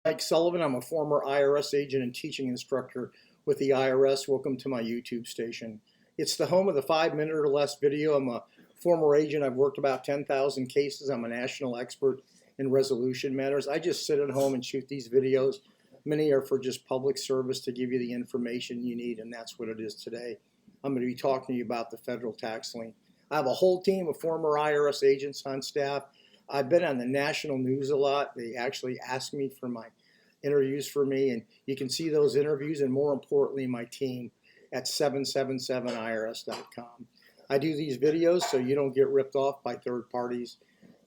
Mike Sullivan. I'm a former IRS agent and teaching instructor with the IRS. Welcome to my YouTube station. It's the home of the 5-minute or less video. I'm a former agent. I've worked about 10,000 cases. I'm a national expert in resolution matters. I just sit at home and shoot these videos. Many are for just public service to give you the information you need, and that's what it is today. I'm going to be talking to you about the federal tax lien. I have a whole team of former IRS agents on staff. I've been on the national news a lot. They actually ask me for my interviews for me, and you can see those interviews and more importantly my team at 777irs.com. I do these videos so you don't get ripped off by third parties,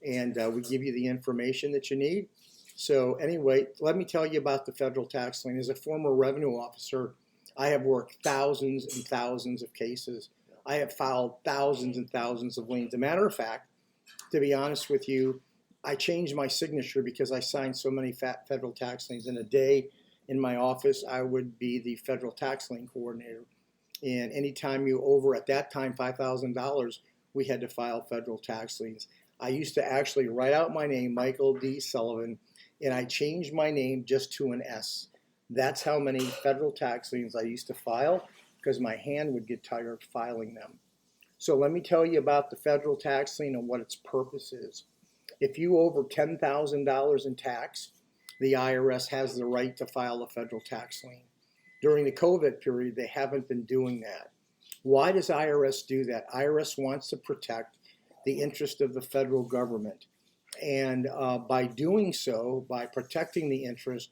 and we give you the information that you need. So anyway, let me tell you about the federal tax lien. As a former revenue officer, I have worked thousands and thousands of cases. I have filed thousands and thousands of liens. As a matter of fact, to be honest with you, I changed my signature because I signed so many federal tax liens. In a day in my office, I would be the federal tax lien coordinator. And anytime you over, at that time, $5,000, we had to file federal tax liens. I used to actually write out my name, Michael D. Sullivan, and I changed my name just to an S. That's how many federal tax liens I used to file because my hand would get tired filing them. So let me tell you about the federal tax lien and what its purpose is. If you owe over $10,000 in tax, the IRS has the right to file a federal tax lien. During the COVID period, they haven't been doing that. Why does IRS do that? IRS wants to protect the interest of the federal government. And by doing so, by protecting the interest,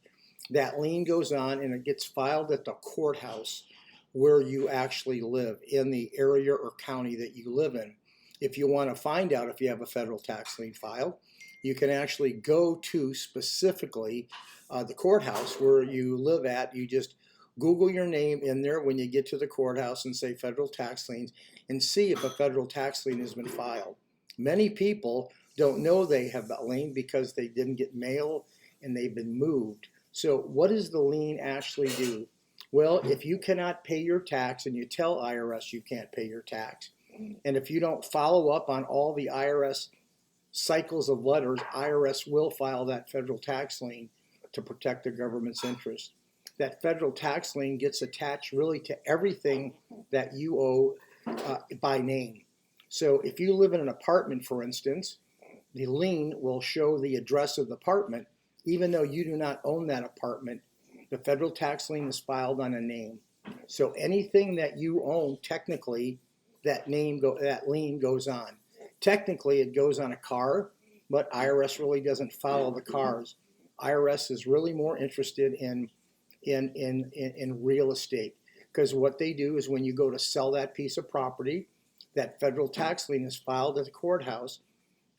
that lien goes on and it gets filed at the courthouse where you actually live, in the area or county that you live in. If you want to find out if you have a federal tax lien filed, you can actually go to specifically the courthouse where you live at. You just Google your name in there when you get to the courthouse and say federal tax liens and see if a federal tax lien has been filed. Many people don't know they have a lien because they didn't get mail and they've been moved. So what does the lien actually do? Well, if you cannot pay your tax and you tell IRS you can't pay your tax, and if you don't follow up on all the IRS cycles of letters, IRS will file that federal tax lien to protect the government's interest. That federal tax lien gets attached really to everything that you owe by name. So if you live in an apartment, for instance, the lien will show the address of the apartment, even though you do not own that apartment. The federal tax lien is filed on a name. So anything that you own, technically, that lien goes on. Technically, it goes on a car, but IRS really doesn't follow the cars. IRS is really more interested in real estate, because what they do is when you go to sell that piece of property, that federal tax lien is filed at the courthouse,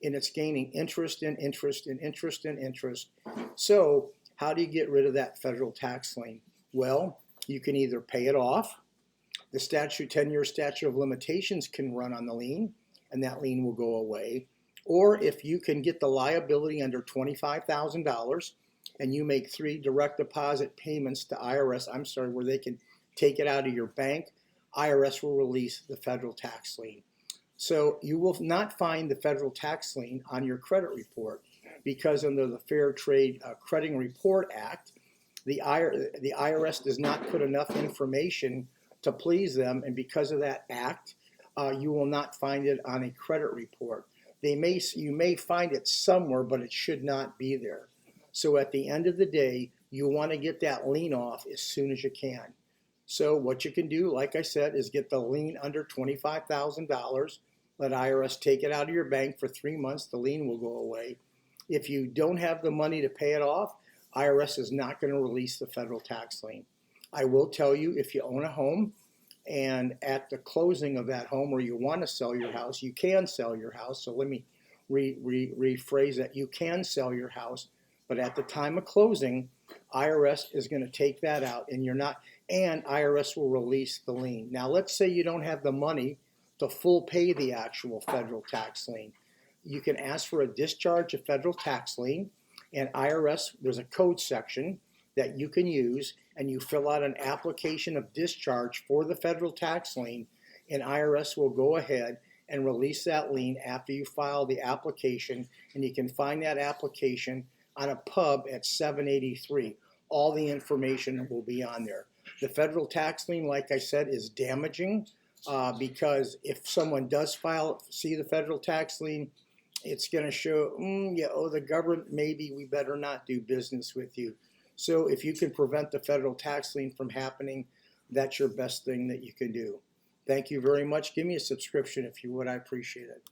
and it's gaining interest and interest and interest and interest. So how do you get rid of that federal tax lien? Well, you can either pay it off. The 10-year statute of limitations can run on the lien, and that lien will go away. Or if you can get the liability under $25,000 and you make 3 direct deposit payments to IRS, where they can take it out of your bank, IRS will release the federal tax lien. So you will not find the federal tax lien on your credit report, because under the Fair Trade Crediting Report Act, the IRS does not put enough information to please them, and because of that act, you will not find it on a credit report. You may find it somewhere, but it should not be there. So at the end of the day, you want to get that lien off as soon as you can. So what you can do, like I said, is get the lien under $25,000. Let IRS take it out of your bank for 3 months. The lien will go away. If you don't have the money to pay it off, IRS is not going to release the federal tax lien. I will tell you, if you own a home and at the closing of that home, or you want to sell your house, you can sell your house. So let me rephrase that. You can sell your house, but at the time of closing, IRS is going to take that out, and IRS will release the lien. Now, let's say you don't have the money to full pay the actual federal tax lien. You can ask for a discharge of federal tax lien, and IRS, there's a code section that you can use, and you fill out an application of discharge for the federal tax lien, and IRS will go ahead and release that lien after you file the application, and you can find that application on a pub at 783. All the information will be on there. The federal tax lien, like I said, is damaging because if someone does see the federal tax lien, it's going to show, yeah, oh, the government, maybe we better not do business with you. So if you can prevent the federal tax lien from happening, that's your best thing that you can do. Thank you very much. Give me a subscription if you would. I appreciate it.